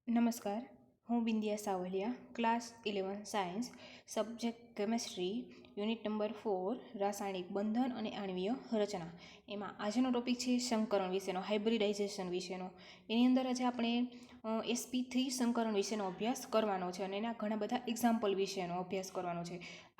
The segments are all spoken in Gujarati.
નમસ્કાર, હું Bindiya Savaliya, class 11 science, subject chemistry, unit number 4 રાસાયણિક બંધન અને આણ્વીય રચના. એમાં આજનો ટોપિક છે સંકરણ વિશેનો, હાઇબ્રિડાઇઝેશન વિશેનો. એની અંદર આજે આપણે sp3 સંકરણ વિશેનો અભ્યાસ કરવાનો છે અને એના ઘણા બધા એક્ઝામ્પલ વિશેનો અભ્યાસ કરવાનો છે.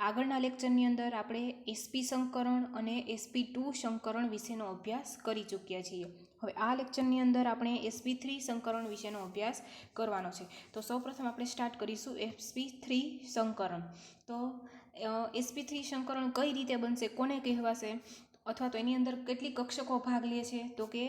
આગળના લેક્ચરની અંદર આપણે sp સંકરણ અને sp2 સંકરણ વિશેનો અભ્યાસ કરી ચૂક્યા છીએ. હવે આ લેક્ચરની અંદર આપણે sp3 સંકરણ વિશેનો અભ્યાસ કરવાનો છે. તો સૌપ્રથમ આપણે સ્ટાર્ટ કરીશું sp3 સંકરણ. તો sp3 સંકરણ કઈ રીતે બનશે, કોને કહેવાશે, અથવા તો એની અંદર કેટલી કક્ષકો ભાગ લે છે, તો કે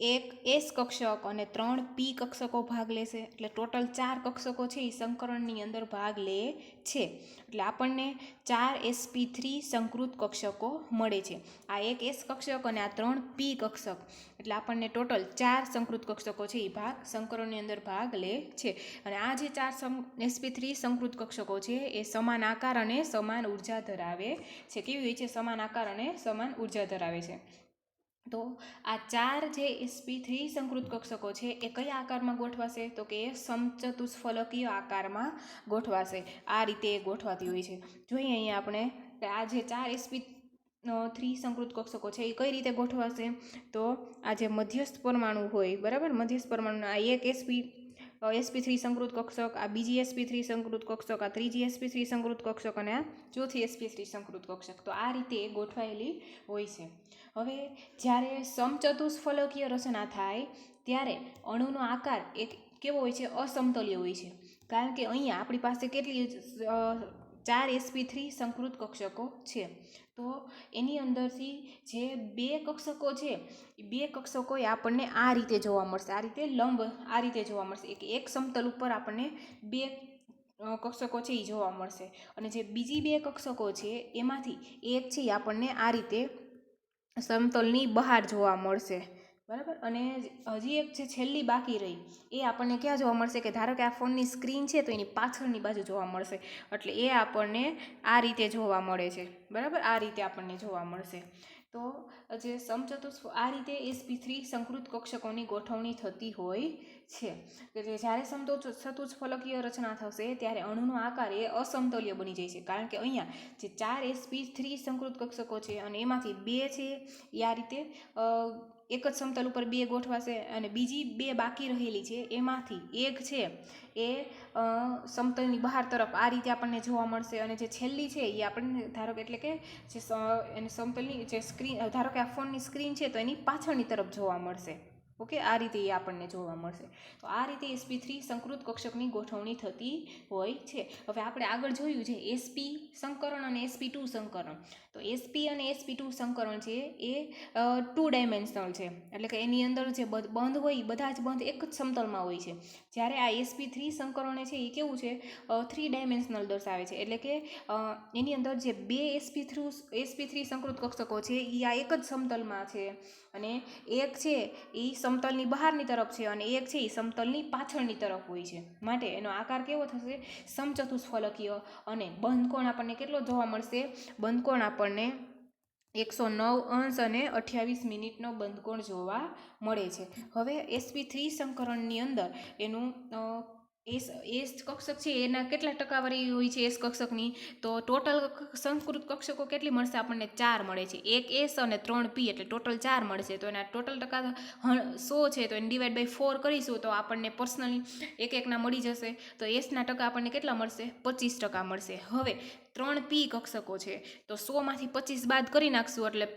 એક એસ કક્ષક અને 3 પી કક્ષકો ભાગ લેશે. એટલે ટોટલ 4 કક્ષકો છે એ સંકરણની અંદર ભાગ લે છે. એટલે આપણને 4 sp3 સંકૃત કક્ષકો મળે છે. આ એક એસ કક્ષક અને આ 3 પી કક્ષક, એટલે આપણને ટોટલ 4 સંકૃત કક્ષકો છે એ સંકરણની અંદર ભાગ લે છે. અને આ જે 4 sp3 સંકૃત કક્ષકો છે એ સમાન આકાર અને સમાન ઉર્જા ધરાવે છે. કેવી હોય છે? સમાન આકાર અને સમાન ઉર્જા ધરાવે છે. તો આ 4 જે sp3 સંકૃત કક્ષકો છે એ કયા આકારમાં ગોઠવાશે, તો કે સમચતુષ્ફલકીય આકારમાં ગોઠવાશે. આ રીતે ગોઠવાતી હોય છે. જોઈએ અહીંયા આપણે આ જે 4 sp3 સંકૃત કક્ષકો છે એ કઈ રીતે ગોઠવાશે. તો આ જે મધ્યસ્થ પરમાણુ હોય, બરાબર, મધ્યસ્થ પરમાણુ, આ એક sp3 સંકૃત કક્ષક, આ બીજી sp3 સંકૃત કક્ષક, આ ત્રીજી sp3 સંકૃત કક્ષક અને આ ચોથી sp3 સંકૃત કક્ષક. તો આ રીતે ગોઠવાયેલી હોય છે. હવે જ્યારે સમચતુષ્ફલકીય રચના થાય ત્યારે અણુનો આકાર એક કેવો હોય છે? અસમતલીય હોય છે. કારણ કે અહીંયા આપણી પાસે કેટલી 4 sp3 સંકૃત કક્ષકો છે. તો એની અંદરથી જે 2 કક્ષકો છે એ 2 કક્ષકો એ આપણને આ રીતે જોવા મળશે. આ રીતે લંબ આ રીતે જોવા મળશે. એક સમતલ ઉપર આપણને 2 કક્ષકો છે એ જોવા મળશે. અને જે બીજી 2 કક્ષકો છે એમાંથી એક છે એ આપણને આ રીતે સમતલની બહાર જોવા મળશે, બરાબર. અને હજી એક જે છેલ્લી બાકી રહી એ આપણને ક્યાં જોવા મળશે, કે ધારો કે આ ફોનની સ્ક્રીન છે તો એની પાછળની બાજુ જોવા મળશે. એટલે એ આપણને આ રીતે જોવા મળે છે, બરાબર. આ રીતે આપણને જોવા મળશે. તો જે આ રીતે sp3 સંકૃત કક્ષકોની ગોઠવણી થતી હોય છે. કે જ્યારે સમચતુષ્ફલકીય રચના થશે ત્યારે અણુનો આકાર એ અસમતલીય બની જાય છે. કારણ કે અહીંયા જે 4 sp3 સંકૃત કક્ષકો છે અને એમાંથી 2 છે એ આ રીતે એક જ સમતલ ઉપર 2 ગોઠવાશે, અને બીજી 2 બાકી રહેલી છે એમાંથી એક છે એ સમતલની બહાર તરફ આ રીતે આપણને જોવા મળશે. અને જે છેલ્લી છે એ આપણને ધારો કે એટલે કે જે એને સમતલની જે સ્ક્રીન, ધારો કે આ ફોનની સ્ક્રીન છે તો એની પાછળની તરફ જોવા મળશે. ઓકે, આ રીતે એ આપણને જોવા મળશે. તો આ રીતે sp3 સંકૃત કક્ષકની ગોઠવણી થતી હોય છે. હવે આપણે આગળ જોયું છે sp સંકરણ અને sp2 સંકરણ. તો sp અને sp2 સંકરણ છે એ 2 ડાયમેન્શનલ છે. એટલે કે એની અંદર જે બંધ હોય બધા જ બંધ એક જ સમતલમાં હોય છે. જ્યારે આ sp3 સંકરણ છે એ કેવું છે? 3 ડાયમેન્શનલ દર્શાવે છે. એટલે કે એની અંદર જે 2 sp3 સંકૃત કક્ષકો છે એ આ એક જ સમતલમાં છે, અને એક છે એ સમતલની બહારની તરફ છે અને એક છે એ સમતલની પાછળની તરફ હોય છે. માટે એનો આકાર કેવો થશે? સમચતુષ્ફલકીય. અને બંધકોણ આપણને કેટલો જોવા મળશે? બંધકોણ આપણને 109 અને 28 મિનિટનો બંધકોણ જોવા મળે છે. હવે sp3 સંકરણની અંદર એનું એસ કક્ષક છે એના કેટલા ટકાવારી હોય છે એસ કક્ષકની? તો ટોટલ સંસ્કૃત કક્ષકો કેટલી મળશે આપણને? 4 મળે છે. એક એસ અને 3 પી, એટલે ટોટલ 4 મળશે. તો એના ટોટલ ટકા 100 છે, તો એને ડિવાઈડ બાય 4 કરીશું તો આપણને પર્સનલી એક એકના મળી જશે. તો એસના ટકા આપણને કેટલા મળશે? 25% મળશે. હવે 3 પી કક્ષકો છે તો 100માંથી 25 બાદ કરી નાખશું એટલે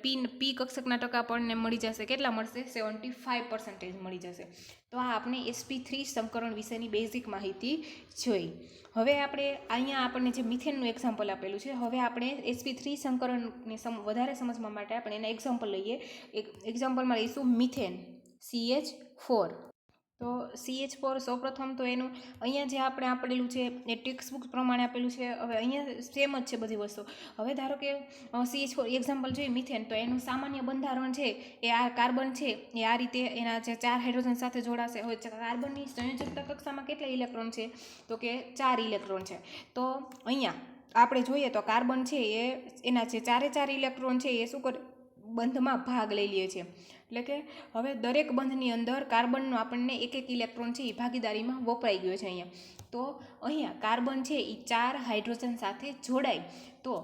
પી કક્ષકના ટકા આપણને મળી જશે. કેટલા મળશે? 75% મળી જશે. તો આ આપણે sp3 સંકરણ વિશેની બેઝિક માહિતી જોઈ. હવે આપણે અહીંયા આપણને જે મિથેનનું એક્ઝામ્પલ આપેલું છે, હવે આપણે sp3 સંકરણને વધારે સમજવા માટે આપણે એના એક્ઝામ્પલ લઈએ. એક્ઝામ્પલમાં લઈશું મિથેન CH4. તો CH4 સૌપ્રથમ તો એનું અહીંયા જે આપણે આપેલું છે એ ટેક્સ્ટ બુક પ્રમાણે આપેલું છે. હવે અહીંયા સેમ જ છે બધી વસ્તુ. હવે ધારો કે CH4 એક્ઝામ્પલ જોઈએ મિથેન, તો એનું સામાન્ય બંધારણ છે એ આ કાર્બન છે એ આ રીતે એના જે 4 હાઇડ્રોજન સાથે જોડાશે. હવે કાર્બનની સંયોજકતા કક્ષામાં કેટલા ઇલેક્ટ્રોન છે? તો કે 4 ઇલેક્ટ્રોન છે. તો અહીંયા આપણે જોઈએ તો કાર્બન છે એ એના જે 4 ઇલેક્ટ્રોન છે એ શું કરે? બંધમાં ભાગ લઈ લે છે. એટલે કે હવે દરેક બંધની અંદર કાર્બનનો આપણને એક ઇલેક્ટ્રોન છે એ ભાગીદારીમાં વપરાઈ ગયો છે અહીંયા. તો અહીંયા કાર્બન છે એ 4 હાઇડ્રોજન સાથે જોડાય તો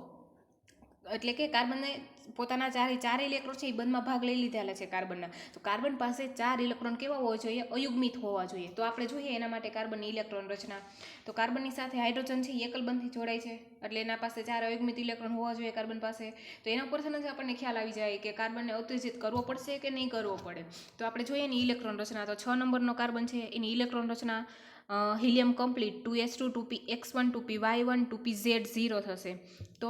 એટલે કે કાર્બનને પોતાના ચારે ઇલેક્ટ્રોન છે એ બંધમાં ભાગ લઈ લીધેલા છે કાર્બનના. તો કાર્બન પાસે 4 ઇલેક્ટ્રોન કેવા હોવા જોઈએ? અયુગ્મિત હોવા જોઈએ. તો આપણે જોઈએ એના માટે કાર્બનની ઇલેક્ટ્રોન રચના. તો કાર્બનની સાથે હાઇડ્રોજન છે એ એકલ બંધથી જોડાય છે એટલે એના પાસે 4 અયુગ્મિત ઇલેક્ટ્રોન હોવા જોઈએ કાર્બન પાસે. તો એના પરથી જ આપણને ખ્યાલ આવી જાય કે કાર્બનને ઉત્તેજિત કરવો પડશે કે નહીં કરવો પડે. તો આપણે જોઈએ એની ઇલેક્ટ્રોન રચના. તો 6 નંબરનો કાર્બન છે એની ઇલેક્ટ્રોન રચના helium complete 2s2 2px1 2py1 2pz0 થશે. તો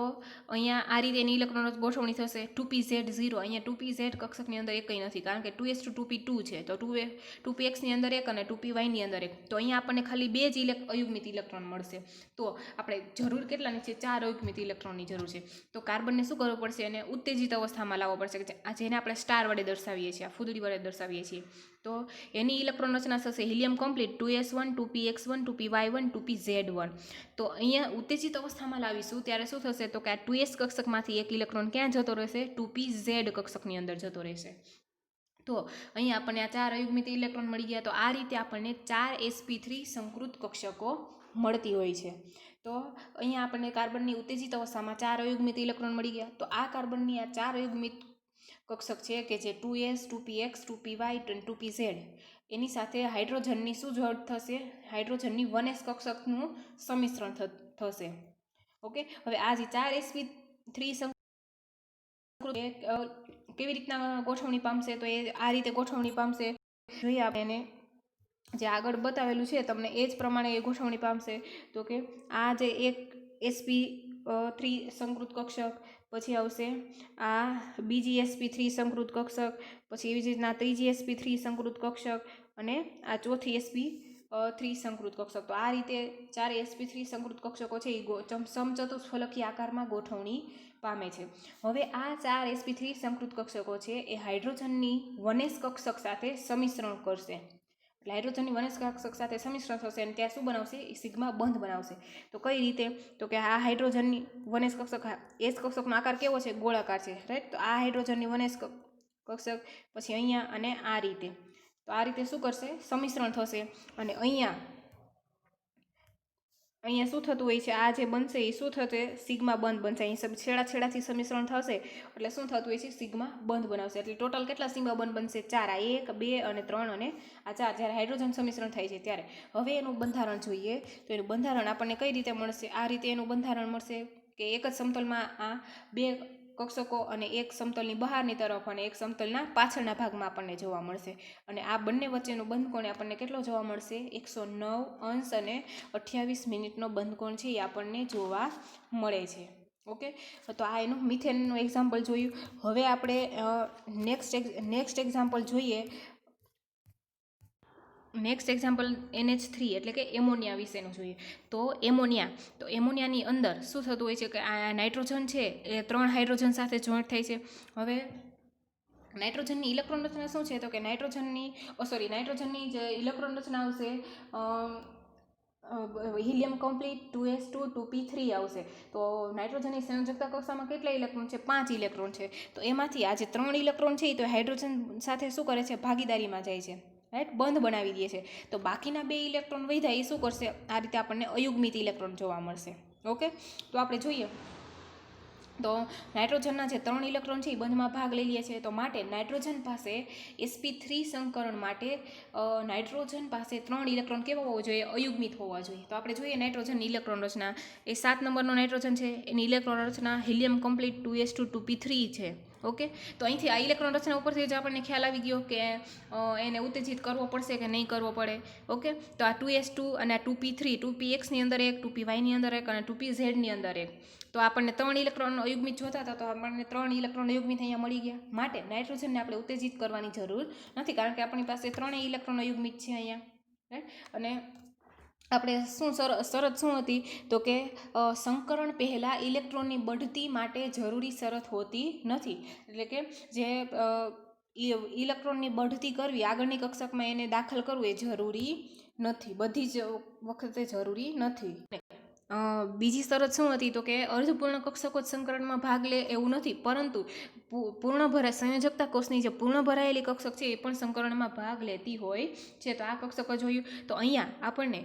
અહીંયા આ રીતે એની ઇલેક્ટ્રોન ગોઠવણી થશે. 2pz0 અહીંયા 2pz કક્ષકની અંદર એકઈ નથી કારણ કે 2s2 2p2 છે. તો 2px ની અંદર એક અને 2py ની અંદર એક. તો અહીંયા આપણને ખાલી 2 જ અયુગ્મિત ઇલેક્ટ્રોન મળશે. તો આપણે જરૂર કેટલાની છે? 4 અયુગ્મિત ઇલેક્ટ્રોનની જરૂર છે. તો કાર્બનને શું કરવું પડશે? એને ઉત્તેજિત અવસ્થામાં લાવવો પડશે જેને આપણે સ્ટાર વડે દર્શાવીએ છીએ, આ ફૂદડી વડે દર્શાવીએ છીએ. તો એની ઇલેક્ટ્રોન રચના થશે helium complete 2s1 2px1 2py1 2pz1. તો અહીંયા ઉત્તેજિત અવસ્થામાં લાવીશું ત્યારે શું થશે? તો કે આ 2s કક્ષકમાંથી એક ઇલેક્ટ્રોન ક્યાં જતો રહેશે? 2pz કક્ષકની અંદર જતો રહેશે. તો અહીંયા આપણને આ 4 અયુગ્મિત ઇલેક્ટ્રોન મળી ગયા. તો આ રીતે આપણને 4 sp3 સંકૃત કક્ષકો મળતી હોય છે. તો અહીંયા આપણને કાર્બનની ઉત્તેજિત અવસ્થામાં 4 અયુગ્મિત ઇલેક્ટ્રોન મળી ગયા. તો આ કાર્બનની આ 4 અયુગ્મિત કક્ષક છે કે જે 2s 2px 2py અને 2pz એની સાથે હાઇડ્રોજનની શું જોડ થશે? હાઇડ્રોજનની 1s કક્ષકનું સંમિશ્રણ થશે. ઓકે, હવે આ જે 4 sp3 સંકૃત કેવી રીતના ગોઠવણી પામશે? તો એ આ રીતે ગોઠવણી પામશે. જોઈએ આપણે એને જે આગળ બતાવેલું છે તમને એ જ પ્રમાણે એ ગોઠવણી પામશે. તો કે આ જે એક sp3 સંકૃત કક્ષક, પછી આવશે આ બીજી sp3 સંકૃત કક્ષક, પછી એવી જ રીતના ત્રીજી sp3 સંકૃત કક્ષક અને આ ચોથી sp3 સંકૃત કક્ષક. તો આ રીતે 4 sp3 સંકૃત કક્ષકો છે એ સમચતુષ્ફલકી આકારમાં ગોઠવણી પામે છે. હવે આ 4 sp3 સંકૃત કક્ષકો છે એ હાઇડ્રોજનની 1s કક્ષક સાથે સંમિશ્રણ કરશે. એટલે હાઇડ્રોજનની 1s કક્ષક સાથે સંમિશ્રણ થશે અને ત્યાં શું બનાવશે? એ સિગ્મા બંધ બનાવશે. તો કઈ રીતે? તો કે આ હાઇડ્રોજનની 1s કક્ષક, s કક્ષકનો આકાર કેવો છે? ગોળાકાર છે, રાઈટ. તો આ હાઇડ્રોજનની 1s કક્ષક, પછી અહીંયા અને આ રીતે. તો આ રીતે શું કરશે? સંમિશ્રણ થશે અને અહીંયા શું થતું હોય છે? આ જે બનશે એ શું થશે? સિગ્મા બંધ બનશે. અહીં છેડાથી સંમિશ્રણ થશે એટલે શું થતું હોય છે? સિગ્મા બંધ બનાવશે. એટલે ટોટલ કેટલા સિગ્મા બંધ બનશે? 4. આ 1 2 અને 3 અને આ 4 જ્યારે હાઇડ્રોજન સંમિશ્રણ થાય છે ત્યારે. હવે એનું બંધારણ જોઈએ તો એનું બંધારણ આપણને કઈ રીતે મળશે? આ રીતે એનું બંધારણ મળશે કે એક જ સમતલમાં આ 2 કક્ષકો અને એક સમતલની બહારની તરફ અને એક સમતલના પાછળના ભાગમાં આપણને જોવા મળશે. અને આ બંને વચ્ચેનો બંધકોણ આપણને કેટલો જોવા મળશે? 109 અંશ અને 28 મિનિટનો બંધકોણ છે એ આપણને જોવા મળે છે. ઓકે, તો આ એનું મિથેનનું એક્ઝામ્પલ જોયું. હવે આપણે નેક્સ્ટ એક્ઝામ્પલ જોઈએ. નેક્સ્ટ એક્ઝામ્પલ NH3 એટલે કે એમોનિયા વિશેનું જોઈએ. તો એમોનિયાની અંદર શું થતું હોય છે કે આ નાઇટ્રોજન છે એ 3 હાઇડ્રોજન સાથે જોઈન્ટ થાય છે. હવે નાઇટ્રોજનની ઇલેક્ટ્રોન રચના શું છે? તો કે નાઇટ્રોજનની જે ઇલેક્ટ્રોન રચના આવશે હિલિયમ કમ્પ્લીટ 2s2 2p3 આવશે. તો નાઇટ્રોજનની સંયોજકતા કક્ષામાં કેટલા ઇલેક્ટ્રોન છે? 5 ઇલેક્ટ્રોન છે. તો એમાંથી આ જે 3 ઇલેક્ટ્રોન છે એ તો હાઇડ્રોજન સાથે શું કરે છે? ભાગીદારીમાં જાય છે, રાઈટ, બંધ બનાવી દે છે. તો બાકીના 2 ઇલેક્ટ્રોન વધ્યા એ શું કરશે? આ રીતે આપણને અયુગ્મિત ઇલેક્ટ્રોન જોવા મળશે. ઓકે, તો આપણે જોઈએ તો નાઇટ્રોજનના જે 3 ઇલેક્ટ્રોન છે એ બંધમાં ભાગ લઈ લે છે. તો માટે નાઇટ્રોજન પાસે sp3 સંકરણ માટે નાઇટ્રોજન પાસે 3 ઇલેક્ટ્રોન કેવા હોવા જોઈએ? અયુગ્મિત હોવા જોઈએ. તો આપણે જોઈએ નાઇટ્રોજનની ઇલેક્ટ્રોન રચના. એ 7 નંબરનો નાઇટ્રોજન છે એની ઇલેક્ટ્રોન રચના હિલિયમ કમ્પ્લીટ 2s2 2p3 છે. ઓકે, તો અહીંથી આ ઇલેક્ટ્રોન રચના ઉપરથી જ આપણને ખ્યાલ આવી ગયો કે એને ઉત્તેજિત કરવો પડશે કે નહીં કરવો પડે. ઓકે, તો આ 2s2 અને આ 2p3, 2px ની અંદર એક, 2py ની અંદર એક અને 2pz ની અંદર એક. તો આપણને 3 ઇલેક્ટ્રોન અયુગ્મિત જોતા હતા તો આપણને 3 ઇલેક્ટ્રોન અયુગ્મિત અહીંયા મળી ગયા. માટે નાઇટ્રોજનને આપણે ઉત્તેજિત કરવાની જરૂર નથી કારણ કે આપણી પાસે 3 ઇલેક્ટ્રોન અયુગ્મિત છે અહીંયા, રાઈટ. અને આપણે શું શરત શું હતી? તો કે સંકરણ પહેલાં ઇલેક્ટ્રોનની બઢતી માટે જરૂરી શરત હોતી નથી. એટલે કે જે ઇલેક્ટ્રોનની બઢતી કરવી આગળની કક્ષકમાં એને દાખલ કરવું એ જરૂરી નથી, બધી જ વખતે જરૂરી નથી. બીજી શરત શું હતી તો કે અર્ધપૂર્ણ કક્ષકો જ સંકરણમાં ભાગ લે એવું નથી, પરંતુ પૂર્ણ ભરાય સંયોજકતા કોષની જે પૂર્ણ ભરાયેલી કક્ષક છે એ પણ સંકરણમાં ભાગ લેતી હોય છે. તો આ કક્ષકો જોયું. તો અહીંયા આપણને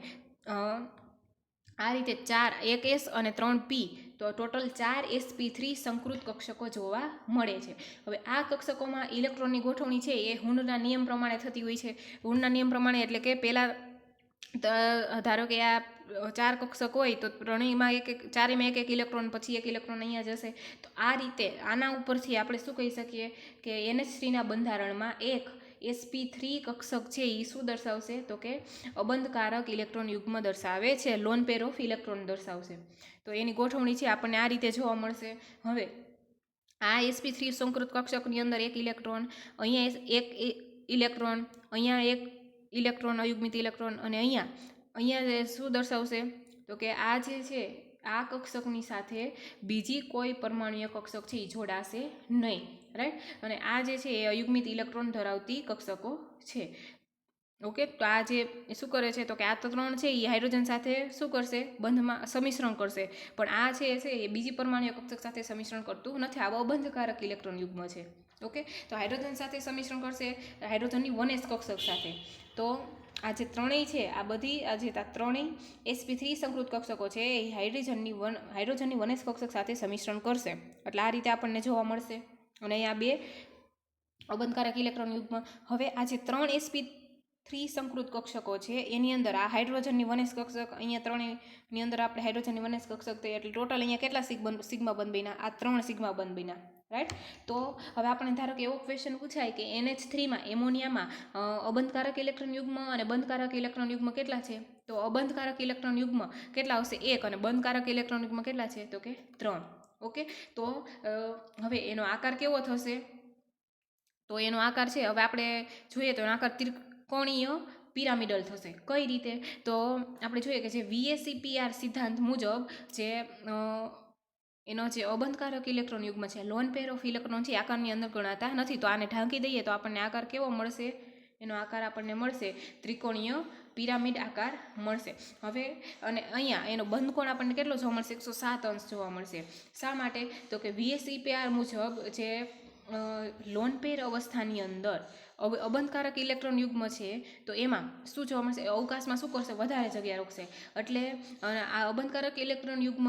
આ રીતે 4 1 S અને 3 P, તો ટોટલ 4 sp3 સંકૃત કક્ષકો જોવા મળે છે. હવે આ કક્ષકોમાં ઇલેક્ટ્રોનની ગોઠવણી છે એ હુન્ડના નિયમ પ્રમાણે થતી હોય છે. હુન્ડના નિયમ પ્રમાણે એટલે કે પહેલાં ધારો કે આ 4 કક્ષક હોય તો ત્રણેયમાં ચારેયમાં એક ઇલેક્ટ્રોન, પછી એક ઇલેક્ટ્રોન અહીંયા જશે. તો આ રીતે આના ઉપરથી આપણે શું કહી શકીએ કે NH3ના બંધારણમાં એક sp3 કક્ષક છે એ શું દર્શાવશે તો કે અબંધકારક ઇલેક્ટ્રોન યુગ્મ દર્શાવે છે, લોન પેર ઓફ ઇલેક્ટ્રોન દર્શાવશે. તો એની ગોઠવણી છે આપણને આ રીતે જોવા મળશે. હવે આ sp3 સંકૃત કક્ષકની અંદર એક ઇલેક્ટ્રોન, અહીંયા એક ઇલેક્ટ્રોન, અહીંયા એક ઇલેક્ટ્રોન અયુગ્મિત ઇલેક્ટ્રોન, અને અહીંયા શું દર્શાવશે તો કે આ જે છે આ કક્ષકની સાથે બીજી કોઈ પરમાણુય કક્ષક છે એ જોડાશે નહીં, રાઈટ. અને આ જે છે એ અયુગ્મિત ઇલેક્ટ્રોન ધરાવતી કક્ષકો છે. ઓકે, તો આ જે શું કરે છે તો કે આ 3 છે એ હાઇડ્રોજન સાથે શું કરશે, બંધમાં સમિશ્રણ કરશે, પણ આ છે એ બીજી પરમાણુય કક્ષક સાથે સમિશ્રણ કરતું નથી. આ અબંધકારક ઇલેક્ટ્રોન યુગ્મ છે. ઓકે, તો હાઇડ્રોજન સાથે સમિશ્રણ કરશે હાઇડ્રોજનની 1s કક્ષક સાથે. તો આ જે ત્રણેય છે આ બધી આ જે ત્રણેય sp3 સંકૃત કક્ષકો છે એ હાઇડ્રોજનની 1s કક્ષક સાથે સમિશ્રણ કરશે. એટલે આ રીતે આપણને જોવા મળશે. અને અહીંયા 2 અબંધકારક ઇલેક્ટ્રોન યુગ્મ. હવે આ જે 3 sp3 સંકૃત કક્ષકો છે એની અંદર આ હાઇડ્રોજનની 1s કક્ષક, અહીંયા ત્રણેયની અંદર આપણે હાઇડ્રોજનની 1s કક્ષક થઈ, એટલે ટોટલ અહીંયા કેટલા સિગ્મા બંધ બન્યા, આ 3 સિગ્મા બંધ બન્યા, રાઈટ. તો હવે આપણે ધારો કે એવો ક્વેશ્ચન પૂછાય કે NH3માં એમોનિયામાં અબંધકારક ઇલેક્ટ્રોન યુગ્મ અને બંધકારક ઇલેક્ટ્રોન યુગ્મ કેટલા છે, તો અબંધકારક ઇલેક્ટ્રોન યુગ્મ કેટલા આવશે 1, અને બંધકારક ઇલેક્ટ્રોન યુગ્મ કેટલા છે તો કે 3. ઓકે, તો હવે એનો આકાર કેવો થશે, તો એનો આકાર છે હવે આપણે જોઈએ તો એનો આકાર ત્રિકોણીય પિરામિડલ થશે. કઈ રીતે, તો આપણે જોઈએ કે જે VSEPR સિદ્ધાંત મુજબ જે એનો જે અબંધકારક ઇલેક્ટ્રોન યુગ્મ છે, લોન પેર ઓફ ઇલેક્ટ્રોન છે, આકારની અંદર ગણાતા નથી. તો આને ઢાંકી દઈએ તો આપણને આકાર કેવો મળશે, એનો આકાર આપણને મળશે ત્રિકોણીય પિરામિડ આકાર મળશે. હવે અને અહીંયા એનો બંધકોણ આપણને કેટલો જોવા મળશે, 107 અંશ જોવા મળશે. શા માટે, તો કે VSEPR મુજબ જે લોન પેર અવસ્થાની અંદર અબંધકારક ઇલેક્ટ્રોન યુગ્મ છે તો એમાં શું જોવા મળશે, અવકાશમાં શું કરશે, વધારે જગ્યા રોકશે. એટલે આ અબંધકારક ઇલેક્ટ્રોન યુગ્મ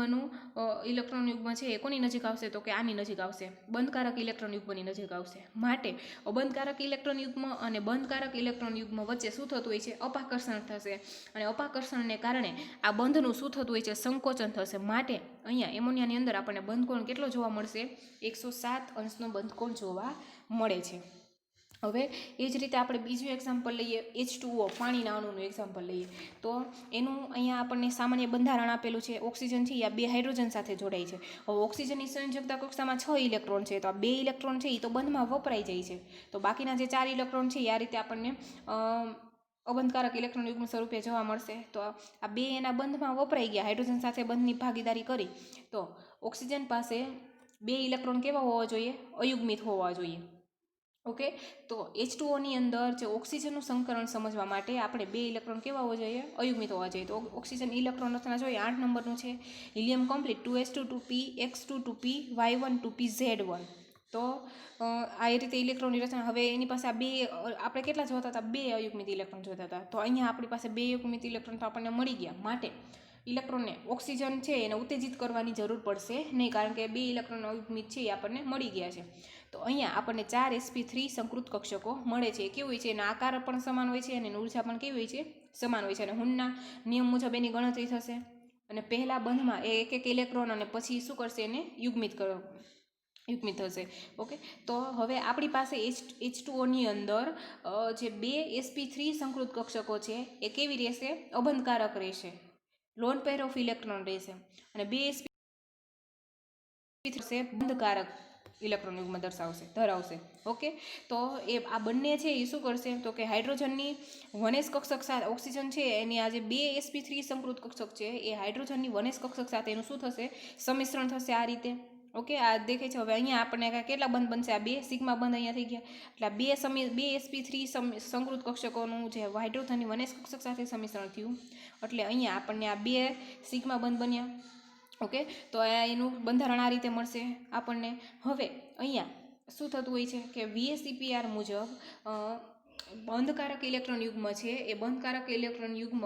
છે એ કોની નજીક આવશે, તો કે આની નજીક આવશે, બંધકારક ઇલેક્ટ્રોન યુગ્મની નજીક આવશે. માટે અબંધકારક ઇલેક્ટ્રોન યુગ્મ અને બંધકારક ઇલેક્ટ્રોન યુગ્મ વચ્ચે શું થતું હોય છે, અપાકર્ષણ થશે. અને અપાકર્ષણને કારણે આ બંધનું શું થતું હોય છે, સંકોચન થશે. માટે અહીંયા એમોનિયાની અંદર આપણને બંધકોણ કેટલો જોવા મળશે, 107 અંશનો બંધકોણ જોવા મળે છે. હવે એ જ રીતે આપણે બીજું એક્ઝામ્પલ લઈએ, H2O પાણીના અણુનું એક્ઝામ્પલ લઈએ. તો એનું અહીંયા આપણને સામાન્ય બંધારણ આપેલું છે. ઓક્સિજન છે એ 2 હાઇડ્રોજન સાથે જોડાય છે. હવે ઓક્સિજનની સંયોજકતા કક્ષામાં 6 ઇલેક્ટ્રોન છે, તો આ 2 ઇલેક્ટ્રોન છે એ તો બંધમાં વપરાઈ જાય છે. તો બાકીના જે 4 ઇલેક્ટ્રોન છે એ આ રીતે આપણને અબંધકારક ઇલેક્ટ્રોન યુગ્મ સ્વરૂપે જોવા મળશે. તો આ 2 એના બંધમાં વપરાઈ ગયા, હાઇડ્રોજન સાથે બંધની ભાગીદારી કરી. તો ઓક્સિજન પાસે 2 ઇલેક્ટ્રોન કેવા હોવા જોઈએ, અયુગ્મિત હોવા જોઈએ. ઓકે, તો H2O ની અંદર જે ઓક્સિજનનું સંકરણ સમજવા માટે આપણે 2 ઇલેક્ટ્રોન કેવા હોવા જોઈએ, અયુગ્મિત હોવા જોઈએ. તો ઓક્સિજન ઇલેક્ટ્રોન રચના જોઈએ 8 નંબરનું છે, helium complete 2s2 2p x2 2p y1 2p z1. તો આ રીતે ઇલેક્ટ્રોનની રચના. હવે એની પાસે આ 2 આપણે કેટલા જોતા હતા, 2 અયુગ્મિત ઇલેક્ટ્રોન જોતા હતા. તો અહીંયા આપણી પાસે 2 અયુગ્મિત ઇલેક્ટ્રોન તો આપણને મળી ગયા. માટે ઇલેક્ટ્રોનને ઓક્સિજન છે એને ઉત્તેજિત કરવાની જરૂર પડશે નહીં, કારણ કે 2 ઇલેક્ટ્રોન અયુગ્મિત છે એ આપણને મળી ગયા છે. તો અહીંયા આપણને 4 sp3 સંકૃત કક્ષકો મળે છે. કેવું હોય છે, એનો આકાર પણ સમાન હોય છે અને એની ઉર્જા પણ કેવી હોય છે, સમાન હોય છે. અને હુન્ડના નિયમ મુજબ એની ગણતરી થશે. અને પહેલા બંધમાં એ એક ઇલેક્ટ્રોન અને પછી શું કરશે, એને યુગ્મિત થશે. ઓકે, તો હવે આપણી પાસે H2O ની અંદર જે 2 sp3 સંકૃત કક્ષકો છે એ કેવી રહેશે, અબંધકારક રહેશે, લોન પેર ઓફ ઇલેક્ટ્રોન રહેશે. અને 2 sp3 બંધકારક ઇલેક્ટ્રોન યુગ્મ ધરાવશે. ઓકે, તો એ આ બંને છે એ શું કરશે, તો કે હાઇડ્રોજનની 1s કક્ષક સાથે ઓક્સિજન છે એની આ જે 2 sp3 સંકૃત કક્ષક છે એ હાઇડ્રોજનની 1s કક્ષક સાથે એનું શું થશે, સમિશ્રણ થશે આ રીતે. ઓકે, આ દેખે છે. હવે અહીંયા આપણને કેટલા બંધ બનશે? આ 2 સિગ્મા બંધ અહીંયા થઈ ગયા, એટલે આ 2 sp3 સંકૃત કક્ષકોનું જે હાઇડ્રોજનની 1s કક્ષક સાથે સમિશ્રણ થયું, એટલે અહીંયા આપણને આ 2 સિગ્મા બંધ બન્યા. ઓકે, તો એનું બંધારણ આ રીતે મળશે આપણને. હવે અહીંયા શું થતું હોય છે કે VSEPR મુજબ બંધકારક ઇલેક્ટ્રોન યુગ્મ છે, એ બંધકારક ઇલેક્ટ્રોન યુગ્મ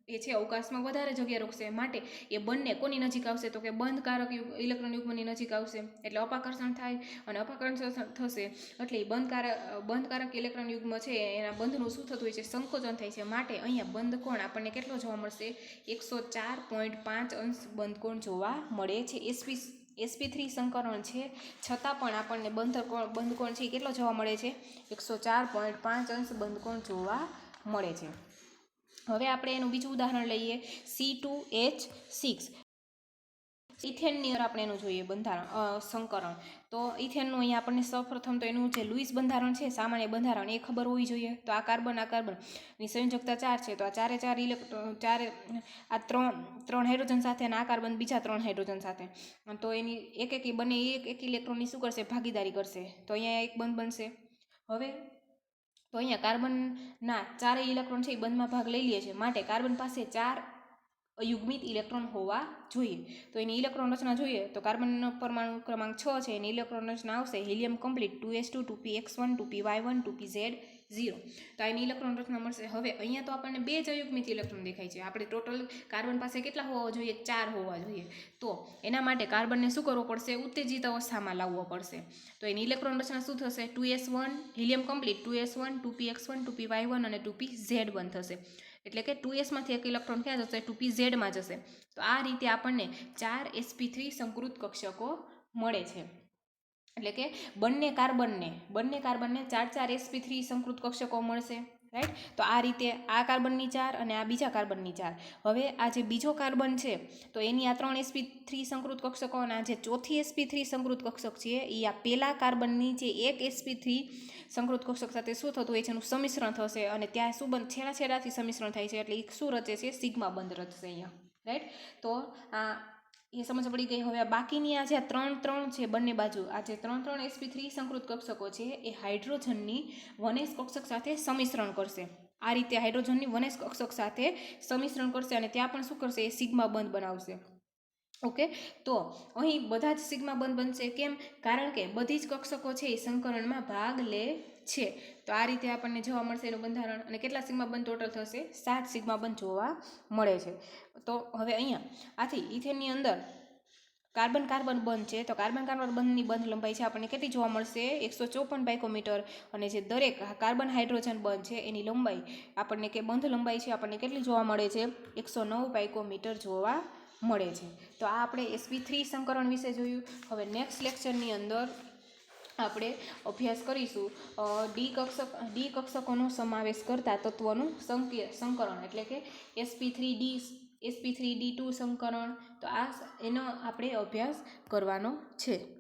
એ છે અવકાશમાં વધારે જગ્યા રોકશે, માટે એ બંને કોની નજીક આવશે? તો કે બંધકારક ઇલેક્ટ્રોન યુગ્મની નજીક આવશે, એટલે અપાકર્ષણ થાય, અને અપાકર્ષણ થશે એટલે એ બંધકારક ઇલેક્ટ્રોન યુગ્મ છે એના બંધનું શું થતું હોય છે? સંકોચન થાય છે. માટે અહીંયા બંધ કોણ આપણને કેટલો જોવા મળશે? 104.5 અંશ બંધ કોણ જોવા મળે છે. sp3 સંકરણ છે છતાં પણ આપણને બંધ કોણ છે કેટલો જોવા મળે છે? 104.5 અંશ બંધ કોણ જોવા મળે છે. હવે આપણે એનું બીજું ઉદાહરણ લઈએ, C2H6. ઇથેનની અંદર આપણે એનું જોઈએ બંધારણ સંકરણ. તો ઇથેનનું અહીંયા આપણને સૌપ્રથમ તો એનું જે લુઈસ બંધારણ છે, સામાન્ય બંધારણ, એ ખબર હોવી જોઈએ. તો આ કાર્બનની સંયોજકતા 4 છે, તો આ ત્રણ હાઇડ્રોજન સાથે, અને આ કાર્બન બીજા 3 હાઇડ્રોજન સાથે, તો એની એક ઇલેક્ટ્રોનની શું કરશે? ભાગીદારી કરશે. તો અહીંયા એક બંધ બનશે. હવે તો અહીંયા કાર્બનના 4 ઇલેક્ટ્રોન છે એ બંધમાં ભાગ લઈ લે છે, માટે કાર્બન પાસે 4 અયુગ્મિત ઇલેક્ટ્રોન હોવા જોઈએ. તો એની ઇલેક્ટ્રોન રચના જોઈએ તો કાર્બનનો પરમાણુ ક્રમાંક 6 છે, એની ઇલેક્ટ્રોન રચના આવશે helium complete 2s2 2px1 2py1 2pz0. તો એની ઇલેક્ટ્રોન રચના મળશે. હવે અહીંયા તો આપણને 2 જ અયુગ્મિત ઇલેક્ટ્રોન દેખાય છે. આપણે ટોટલ કાર્બન પાસે કેટલા હોવા જોઈએ? 4 હોવા જોઈએ. તો એના માટે કાર્બનને શું કરવો પડશે? ઉત્તેજિત અવસ્થામાં લાવવો પડશે. તો એની ઇલેક્ટ્રોન રચના શું થશે? 2s1 helium complete 2s1 2px1 2py1 અને 2pz1 થશે. એટલે કે 2sમાંથી એક ઇલેક્ટ્રોન ક્યાં જશે? 2pzમાં જશે. તો આ રીતે આપણને 4 sp3 સંકૃત કક્ષકો મળે છે. એટલે કે બંને કાર્બનને 4 sp3 સંકૃત કક્ષકો મળશે, રાઈટ. તો આ રીતે આ કાર્બનની 4 અને આ બીજા કાર્બનની 4. હવે આ જે બીજો કાર્બન છે તો એની આ 3 sp3 સંકૃત કક્ષકો, અને આ જે ચોથી sp3 સંકૃત કક્ષક છે એ આ પેલા કાર્બનની જે એક sp3 સંકૃત કક્ષક સાથે શું થતું હોય છે? એનું સમિશ્રણ થશે, અને ત્યાં શું છેડાથી સમિશ્રણ થાય છે, એટલે એ શું રચે છે? સિગ્મા બંધ રચશે અહીંયા, રાઈટ. તો આ એ સમજ પડી ગઈ. હવે બાકીની આ જે 3 છે બંને બાજુ, આ જે 3 sp3 સંકૃત કક્ષકો છે એ હાઇડ્રોજનની 1s કક્ષક સાથે સમિશ્રણ કરશે. આ રીતે હાઇડ્રોજનની 1s કક્ષક સાથે સમિશ્રણ કરશે, અને ત્યાં પણ શું કરશે? એ સિગ્મા બંધ બનાવશે. ઓકે, તો અહીં બધા જ સિગ્મા બંધ બનશે. કેમ? કારણ કે બધી જ કક્ષકો છે એ સંકરણમાં ભાગ લે છે. તો આ રીતે આપણને જોવા મળશે એનું બંધારણ. અને કેટલા સિગ્મા બંધ ટોટલ થશે? 7 સિગ્મા બંધ જોવા મળે છે. તો હવે અહીંયા આથી ઇથેનની અંદર કાર્બન બંધ છે, તો કાર્બન બંધની બંધ લંબાઈ છે આપણને કેટલી જોવા મળશે? 154 પાઇકોમીટર. અને જે દરેક કાર્બન હાઇડ્રોજન બંધ છે એની લંબાઈ આપણને કે બંધ લંબાઈ છે આપણને કેટલી જોવા મળે છે? 109 પાઇકોમીટર જોવા મળે છે. તો આ આપણે sp3 સંકરણ વિશે જોયું. હવે નેક્સ્ટ લેક્ચરની અંદર આપણે અભ્યાસ કરીશું ડી કક્ષકોનો સમાવેશ કરતા તત્વોનું સંકરણ, એટલે કે sp3d2 સંકરણ. તો એનો આપણે અભ્યાસ કરવાનો છે.